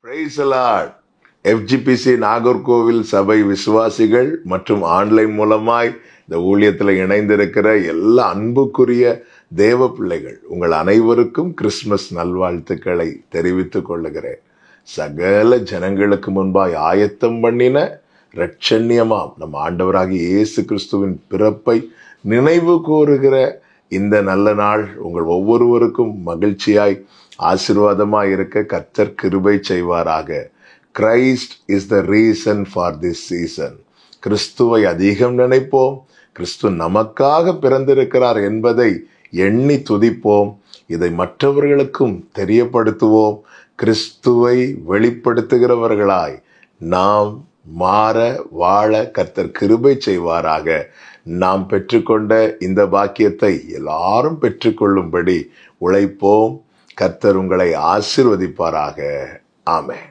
Praise the Lord. FGPC Nagercoil சபை விசுவாசிகள் மற்றும் ஆன்லைன் மூலமாய் இந்த ஊழியத்தில் இணைந்திருக்கிற எல்லா அன்புக்குரிய தேவ பிள்ளைகள் உங்கள் அனைவருக்கும் கிறிஸ்துமஸ் நல்வாழ்த்துக்களை தெரிவித்துக் கொள்ளுகிறேன். சகல ஜனங்களுக்கு முன்பாய் ஆயத்தம் பண்ணின இரட்சண்யமாம் நம் ஆண்டவராகிய இயேசு கிறிஸ்துவின் பிறப்பை நினைவு கூறுகிற இந்த நல்ல நாள் உங்கள் ஒவ்வொருவருக்கும் மகிழ்ச்சியாய் ஆசீர்வாதமாய் இருக்க கர்த்தர் கிருபை செய்வாராக. Christ is the reason for this season. கிறிஸ்துவை அதிகம் நினைப்போம். கிறிஸ்து நமக்காக பிறந்திருக்கிறார் என்பதை எண்ணி துதிப்போம். இதை மற்றவர்களுக்கும் தெரியப்படுத்துவோம். கிறிஸ்துவை வெளிப்படுத்துகிறவர்களாய் நாம் மாற வாழ கர்த்தர் கிருபை செய்வாராக. நாம் பெற்றுக்கொண்ட இந்த பாக்கியத்தை எல்லாரும் பெற்றுக்கொள்ளும்படி உழைப்போம். கர்த்தர் உங்களை ஆசீர்வதிப்பாராக. ஆமென்.